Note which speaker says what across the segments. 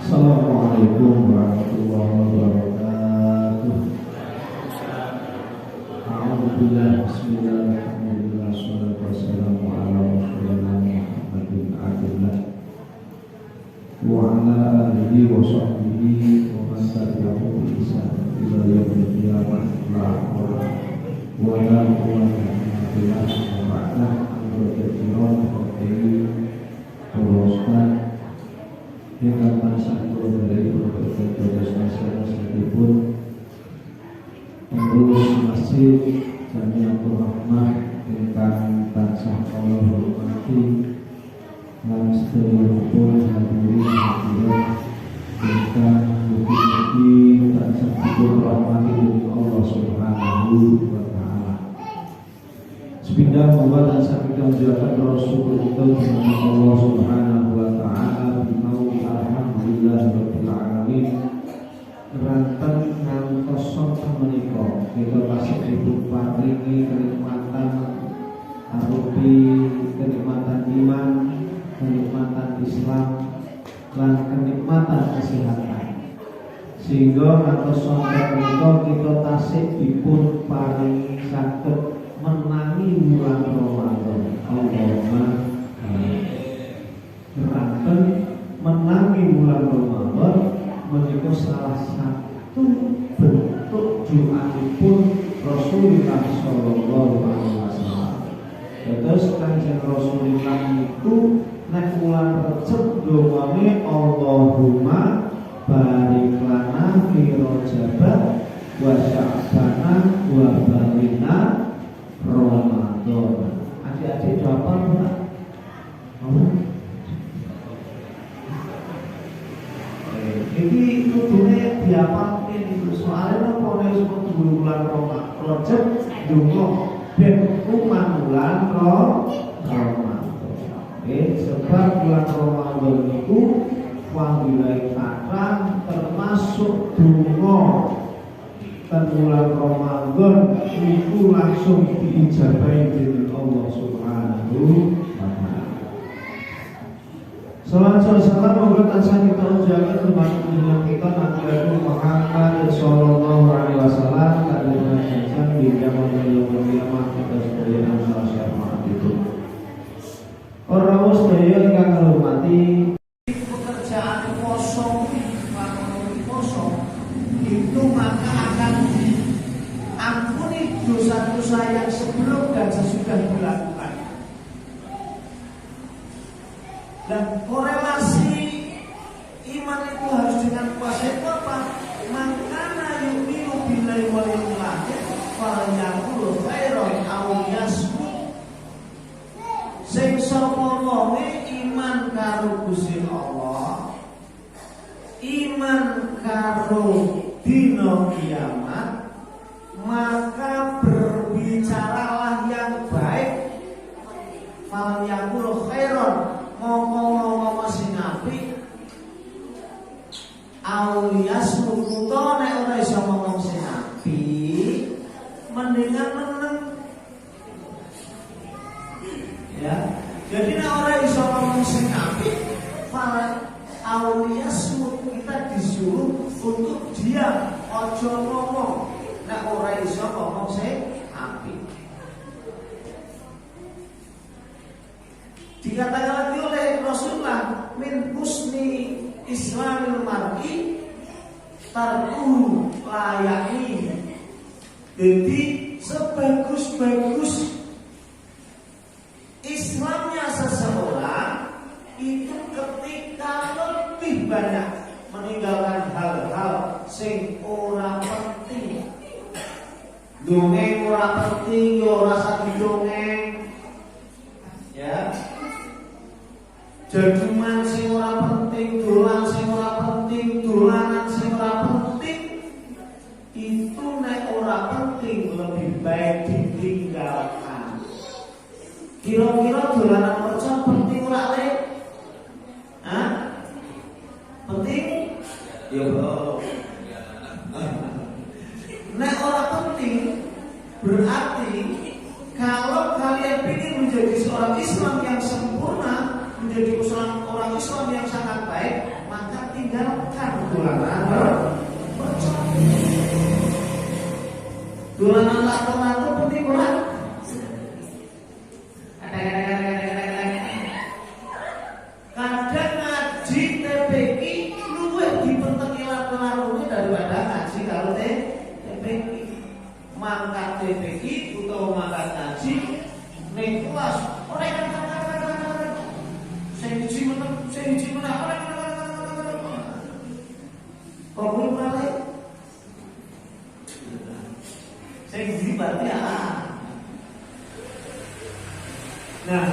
Speaker 1: Assalamualaikum warahmatullahi wabarakatuh. Alhamdulillah, bismillahirrahmanirrahim. Wassalatu wassalamu ala rasulillah Muhammadin abdillah wa ala alihi wa sahbihi wa man tabi'ahu bi ihsan ila yaumil qiyamah. La haula wa la quwwata illa billah. Wa ba'da, al-katsiran wa yang tansah kula dari berbagai tugas nasional meskipun pengurus masjid Jamiatul Rahmah ingkang tansah kula hormati lan sedherekipun hadirin hadirat ingkang mugi-mugi tansah dipun rahmati dening Allah Subhanahu wa taala. Sepindah bahwa tansah kita menjalankan Rasul kita dengan Allah Subhanahu wa taala binawi alhamdulillah rabbil alamin. Ranten ngantos sonten menika kita masih ibu paringi kenikmatan arupi kenikmatan iman, kenikmatan Islam, dan kenikmatan kesehatan. Sehingga ngantos sonten menika kita tasih dipun paringi saged menangi bulan Ramadan. Allahumma ranten menangi bulan Ramadan menika salah satu bentuk doaipun Rasulullah sallallahu alaihi wasallam. Terus kanjeng Rasulullah itu nek bulan Rajab dongane Allahumma barik lana fi Rajab wa Sya'bana wa balina Ramadan. Adik-adik apa enggak? Jadi kudune diapalke niku soalnya nek ana sing bulan Rajab donga ben uman bulan Ramadan. Sebab bulan Ramadan niku fadilah katan termasuk donga dan bulan Ramadan itu langsung diijabahi oleh Allah Subhanahu wa taala. Salam semoga tansah kita ucapkan kepada kita Nabi Muhammad sallallahu alaihi wasallam dan menjadikan di zaman kiamat kita sebagai manusia syafaat itu. Orang muslim yang hormati pekerjaan kosong itu maka akan diampuni dosa-dosa yang sebelum dan sesudah dilakukan. Dan korelasi iman itu harus dengan puasa itu apa? Mangkana yu'minu billahi wal yawmil akhir falyaqul khairan aw yasmut. Sing sapa wonge iman karo Gusti Allah, iman karo dina kiamat, maka berbicaralah yang baik. Falyaqul khairan, ngomong sing apik, alias mukuto nek ora iso ngomong sing apik, mendingan meneng. Ya, jadi nek ora iso ngomong sing apik, alias kita disuruh untuk diam, ojo ngomong. Nek ora iso ngomong sing apik. Dikatakan lagi oleh Rasulullah, min husni Islamil mar'i tarku layani. Jadi sebagus-bagus Islamnya seseorang itu ketika lebih banyak meninggalkan hal-hal sing ora penting. Dongeng ora penting, yo rasa didongeng. Ya. Jagungan sing ora penting, dolan sing ora penting, dolanan sing ora penting, itu nek ora penting lebih baik ditinggalkan. Kira-kira dolanan mercon penting ora lek? Hah? Penting? Ya bro. Nek ora penting berarti kalau kalian ingin menjadi seorang Islam yang sempurna, menjadi orang Islam yang sangat baik, maka tinggalkan
Speaker 2: dolanan mercon. Dolanan lato-lato penting kurang. Kadang ngaji TPQ luwih dipentengi lato-lato daripada ngaji kalau TPQ. Mangkat TPQ utawa mangkat ngaji ning kelas ora sing siji menang kok balik sing siji berarti nah,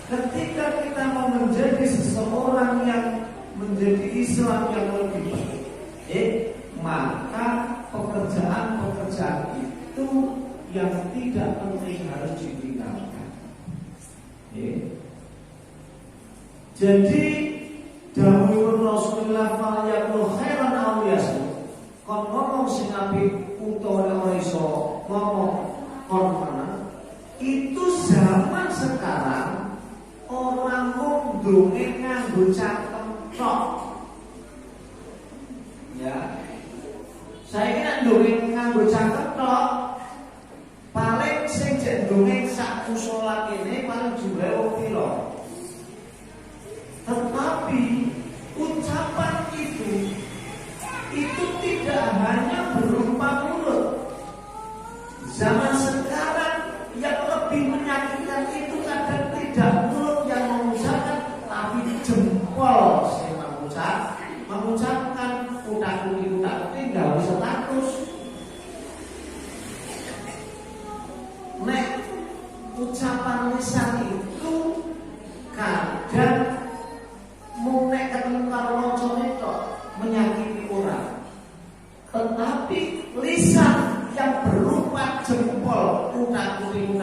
Speaker 2: ketika kita mau menjadi seseorang yang menjadi Islam yang lebih baik, maka pekerjaan-pekerjaan itu yang tidak penting harus ditinggalkan. Jadi dawuh Rasulullah fa'yaqul khairan aw yasmut. Kon ngomong sing apik utawa ora iso ngomong kon menang. Itu zaman sekarang orang ngomongin nganggo cangkem tok. Ya. Saya kira ndongeng nganggo cangkem tok. Paling sing jek ndongeng sak musala kene paling jumlahe wong pira. Tetapi ucapan itu tidak hanya berupa mulut. Zaman sekarang yang lebih menyakitkan itu kadang tidak mulut yang mengucapkan, tapi jempol yang mengucapkan utak-utik nggak bisa status. Nek ucapan lisan itu kadang nek ketemu karo loncone tok menyakiti orang. Tetapi lisan yang berupa jempol utak-utik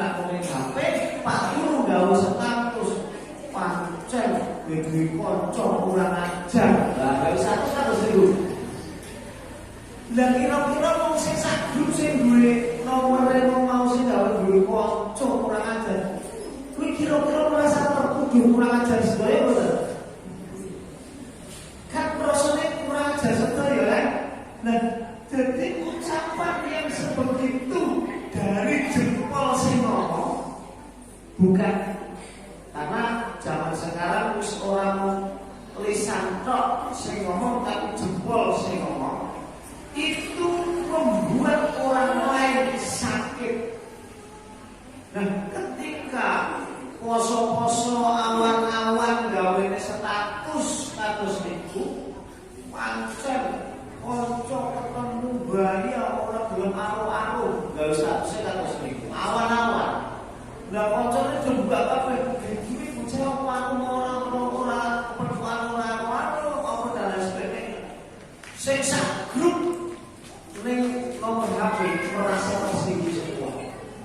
Speaker 2: HP Pak Guru gawe status pancen duwe kanca kurang ajar. Lah gawe status itu. Lah kira-kira wong sing sak grup sing duwe nomere mau sing gawe duwe kanca kurang ajar. Kuwi kira-kira merasa tertuduh kurang ajar sedaya boten? Nah, jadi ucapan yang seperti itu dari jempol sing ngomong bukan karena zaman sekarang wis orang lisan tok sing ngomong tapi jempol sing ngomong itu membuat orang lain sakit. Nah, ketika poso-poso awan-awan gawe status niku pancen konco ketemu bahaya orang belum aru-aru nggak usah status niku awan-awan. Nah koncone juga kabeh iki bocah aku ora apa dan sebagainya. Sing sak grup ning nomor HP merasa mesti semua.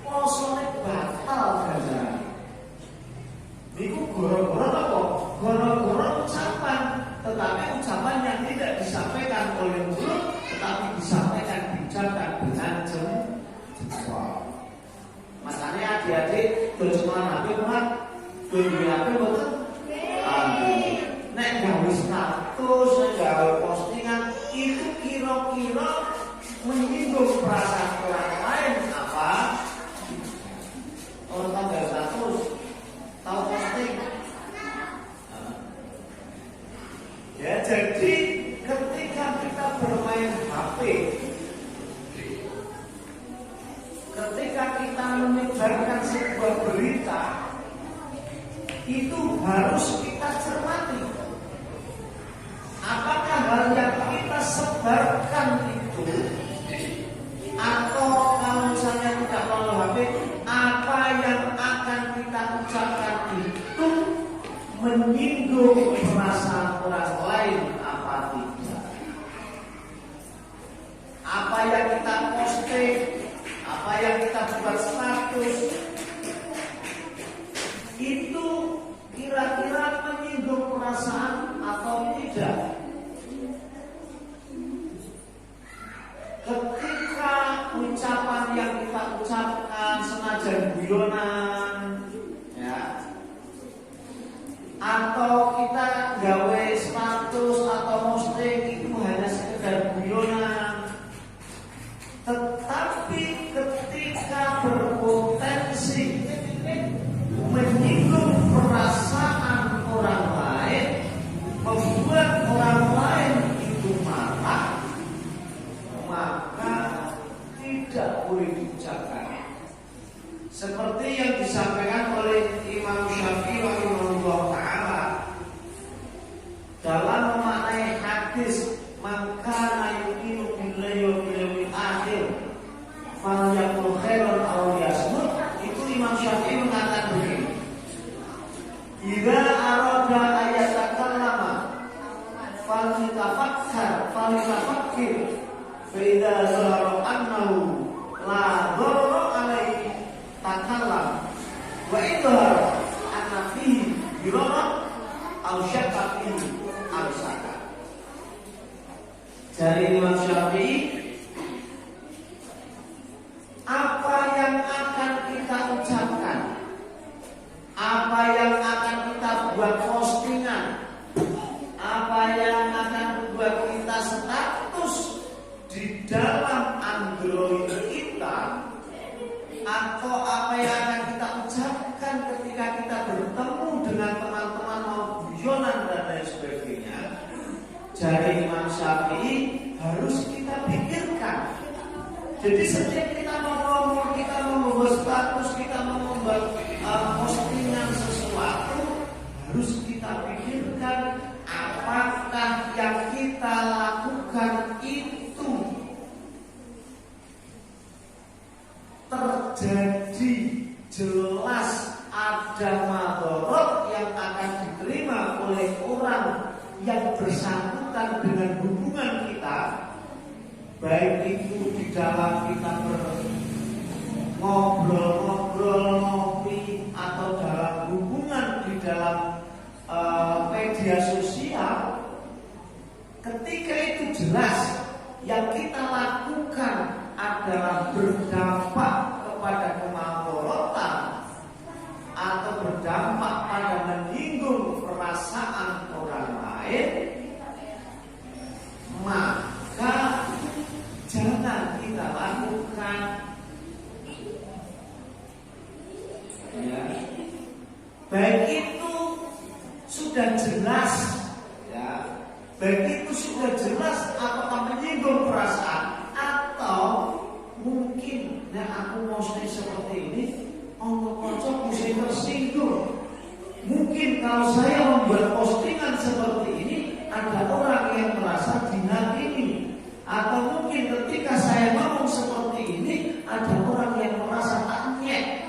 Speaker 2: Posone batal ganjaran. Niku gara-gara apa? Gara-gara ucapan. Tetapi ucapan yang tidak disampaikan oleh mulut, tetapi disampaikan diucapkan dengan jempol. Makanya adik-adik berjemaah Nabi Muhammad berbicara betul. Nek gawe status, gawe postingan itu kira-kira menyinggung perasaan orang lain apa? Orang tahu gawe status, tahu posting. Ya, jadi ketika kita bermain HP, ketika kita menyebarkan sebuah berita, itu harus kita cermati. Apakah hal yang kita sebarkan itu, atau kalau misalnya tidak melalui HP, apa yang akan kita ucapkan itu menyinggung perasaan orang lain apa tidak? Apa yang kita posting, apa yang kita buat status itu kira-kira menyinggung perasaan atau tidak? Ketika ucapan yang kita ucapkan senajan guyonan, ya, atau kita gawe status atau posting itu hanya sekedar yatafakkar falyatafakkir fa idza zahara annahu la dharra alaihi takallam wa idza anna fihi dirara aw syakka fihi aw syakka. Dari Imam Syafi'i, apa yang akan kita ucapkan, apa yang akan kita buat postingan, apa yang akan buat kita status di dalam Android kita, atau apa yang akan kita ucapkan ketika kita bertemu dengan teman-teman mau guyonan dan lain sebagainya, dari Imam Syafi'i harus kita pikirkan. Jadi setiap kita mau ngomong, kita mau membuat status, kita mau membuat postingan sesuatu, harus kita pikirkan apakah yang kita lakukan itu terjadi jelas ada madharat yang akan diterima oleh orang yang bersangkutan dengan hubungan kita, baik itu di dalam kita ngobrol-ngobrol, ngopi, atau dalam hubungan di dalam media sosial. Ketika itu jelas yang kita lakukan adalah berdampak kepada kemadharatan atau berdampak pada menyinggung perasaan orang lain, maka jangan kita lakukan. Ya. Baik itu sudah jelas, ya. Baik itu sudah jelas apakah menyinggung perasaan, atau mungkin aku mau seperti ini, kocok mesti tersinggung. Mungkin kalau saya membuat postingan seperti ini, ada orang yang merasa dihakimi, atau mungkin ketika saya ngomong seperti ini, ada orang yang merasa taknyek.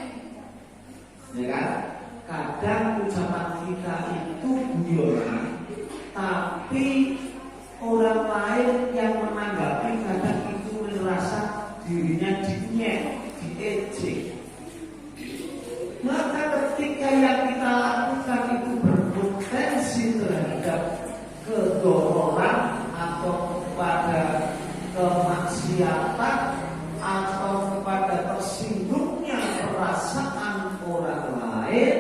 Speaker 2: Ya kan? Kadang ucapan kita itu guyonan, tapi orang lain yang menanggapi kadang itu merasa dirinya dinyek, diejek. Maka ketika yang kita lakukan itu berpotensi terhadap kedororan atau kepada kemaksiatan atau kepada tersinggungnya perasaan orang lain,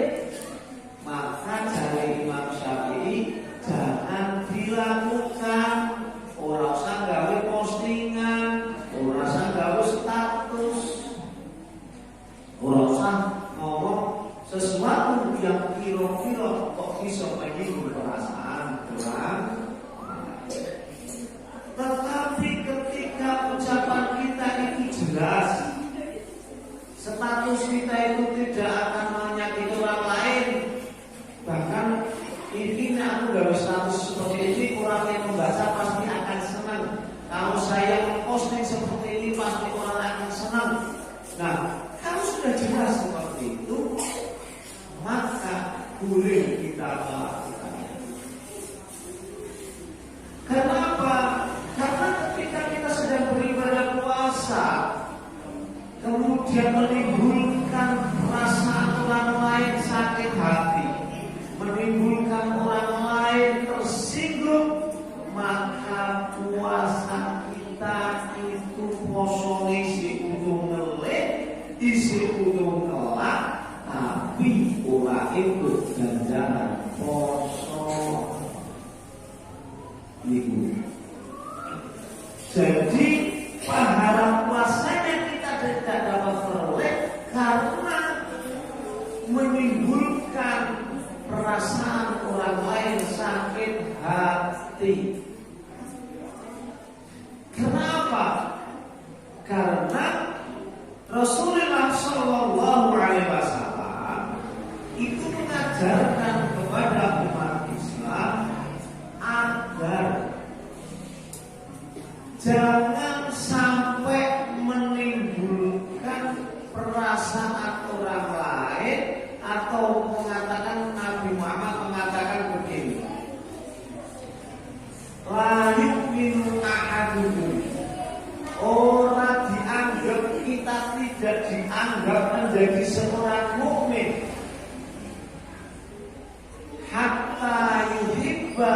Speaker 2: maka dari Imam Syafi'i jangan dilakukan. Ora usah gawe postingan, ora usah gawe status, ora usah ngomong sesuatu yang kira-kira kok bisa menyinggung perasaan orang. Tetapi ketika ucapan kita itu jelas, status kita itu tidak akan menyakiti orang lain, bahkan ini aku gawe status seperti ini, orang yang membaca pasti akan senang. Kalau saya memposting seperti ini, pasti orang akan senang. Nah, kalau sudah jelas seperti itu, maka boleh kita melakukannya. Kenapa? Karena ketika kita sedang beribadah puasa, kemudian menimbulkan perasaan orang lain sakit hati, menimbulkan orang lain tersinggung, maka puasa kita itu posone isi kudu ngelih, isi kudu ngelak, tapi ora ikut ganjaran poso niku. Jadi pahala puasanya kita tidak dapat peroleh karena menimbulkan perasaan orang lain sakit hati. Kenapa? Karena Rasulullah Shallallahu Alaihi Wasallam itu mengajarkan kepada umat Islam agar jangan sampai menimbulkan perasaan orang lain, atau mengatakan Nabi Muhammad mengatakan begini, la yu'minu ahadukum. Orang dianggap, kita tidak dianggap menjadi seorang mukmin hatta yuhibba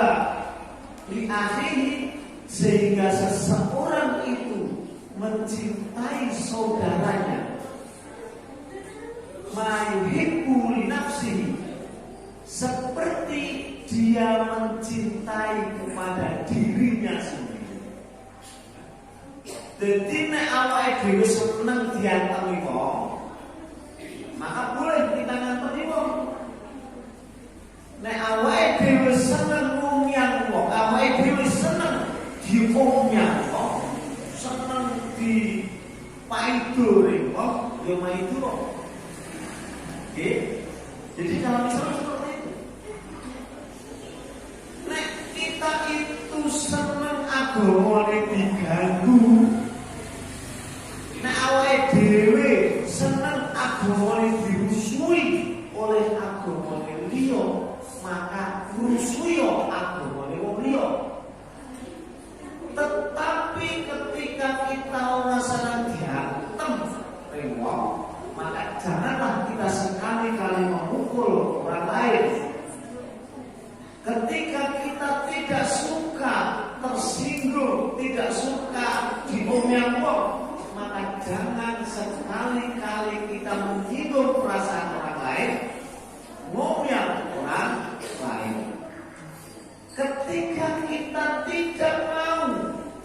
Speaker 2: li akhihi, sehingga seseorang itu mencintai saudaranya ma yuhibbu li nafsihi, seperti dia mencintai kepada dirinya sendiri. Jadi nek awake dhewe seneng diantemi wong, maka boleh kita ngantemi wong. Nek awake dhewe seneng ngomyang wong, awake dhewe seneng diomyang wong, seneng di paidore wong, ya maido wong. Oke? Jadi kalau misalnya seperti itu, nek kita itu seneng agamane diganggu, nek awake dhewe seneng agamane dirusui oleh agamane liya, maka rusui agamane wong liya. Tetapi ketika kita ora seneng diantem ning wong, maka janganlah kita sekali-kali memukul orang lain. Ketika kita tidak suka tersinggung, tidak suka diomyang wong, maka jangan sekali-kali kita menyinggung perasaan orang lain, ngomyang orang lain. Ketika kita tidak mau,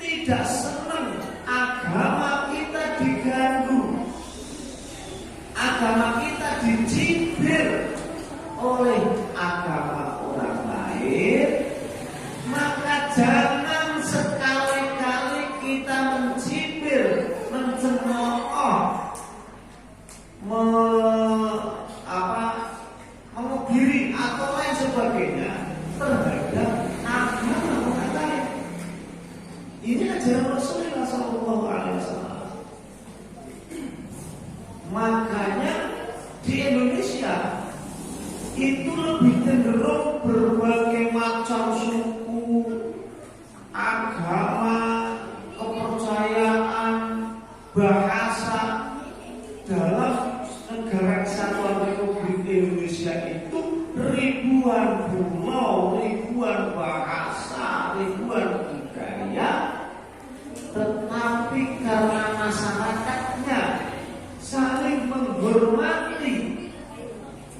Speaker 2: tidak senang agama kita diganggu, agama kita dicibir oleh agama orang lain, maka jangan sekali-kali kita mencibir, mencemooh, mengebiri atau lain sebagainya terhadap agama orang lain. Ini ajaran Rasulullah SAW. Makanya di Indonesia itu lebih cenderung berbagai macam suku, agama, kepercayaan, bahasa dalam negara kesatuan Republik Indonesia itu ribuan pulau, ribuan bahasa, ribuan budaya, tetapi karena masyarakatnya saling menghormati,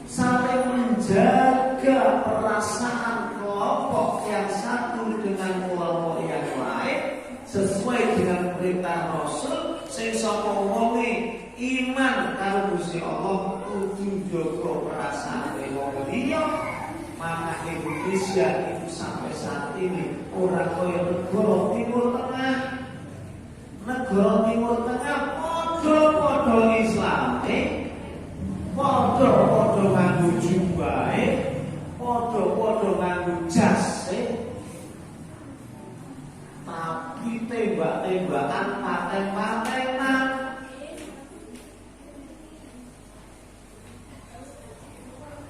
Speaker 2: saling menjaga perasaan kelompok yang satu dengan kelompok yang lain sesuai dengan perintah Rasul, sing sapa wonge iman karo Gusti Allah kudu jaga perasaan wong liya. Maka Indonesia itu sampai saat ini ora kaya negara Timur Tengah. Negara Timur Tengah padha-padha Islame, padha-padha nganggo jubahe, padha-padha nganggo jase, tapi tembak-tembakan, paten-patenan.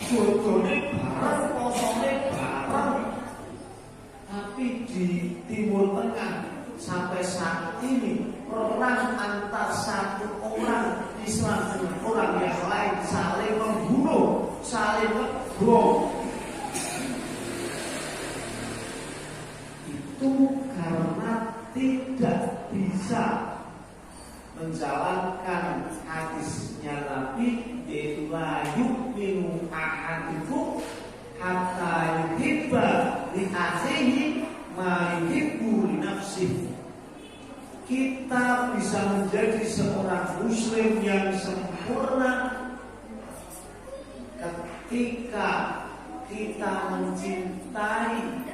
Speaker 2: Jodone bareng, posone bareng. Tapi di Timur Tengah sampai saat ini perang antar satu orang Islam dengan orang yang lain, saling membunuh, saling ngebom. Itu karena tidak bisa menjalankan hadisnya Nabi, yaitu la yu'minu ahadukum hatta yuhibba li akhihi ma yuhibbu li nafsihi. Kita bisa menjadi seorang muslim yang sempurna ketika kita mencintai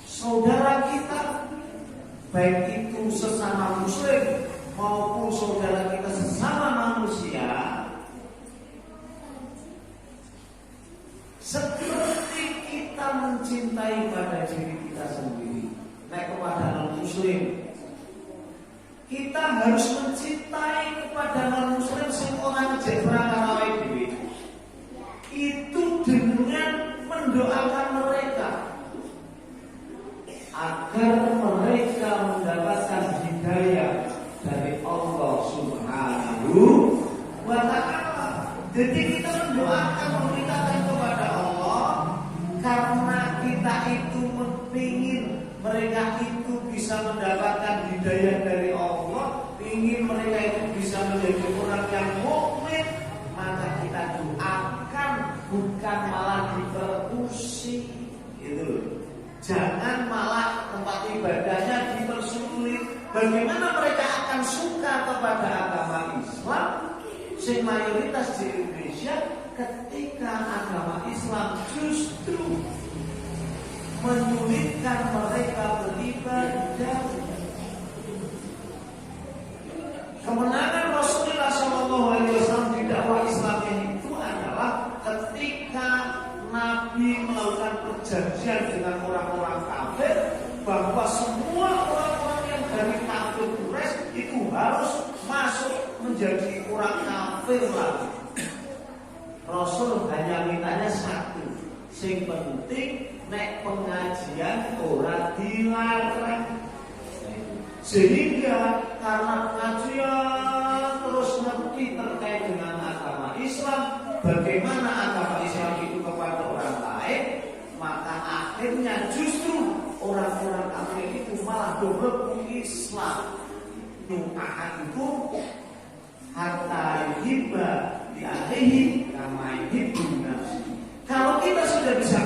Speaker 2: saudara kita, baik itu sesama muslim maupun saudara kita sesama manusia, seperti kita mencintai pada diri kita sendiri. Nah, kepada non-muslim kita harus mencintai kepada non-muslim seorang jebra dewi. Itu dengan mendoakan mereka agar mereka mereka mendapatkan hidayah dari Allah Subhanahu wa ta'ala. Jadi kita mendoakan, memintakan kepada Allah karena kita itu ingin mereka itu bisa mendapatkan hidayah dari Allah, ingin mereka itu bisa menjadi orang yang mukmin, maka kita doakan, bukan malah diperusik. Itu jangan malah tempat ibadahnya dipersulit. Bagaimana mereka akan suka kepada agama Islam sing mayoritas di Indonesia ketika agama Islam justru menyulitkan mereka beribadah. Kemenangan Rasulullah SAW di dakwah Islamnya itu adalah ketika Nabi melakukan perjanjian dengan orang-orang kafir bahwa semua orang-orang yang dari kafir Quraisy itu harus masuk menjadi orang kafir lagi. Rasul hanya mintanya satu, sing penting nek pengajian ora dilarang. Sehingga karena pengajian terus ngerti terkait dengan agama Islam, bagaimana agama Islam itu kepada orang lain, maka akhirnya justru orang-orang kafir itu malah bergabung Islam. Itu harta hibah di akhirin ramai hibun nafsi. Kalau kita sudah bisa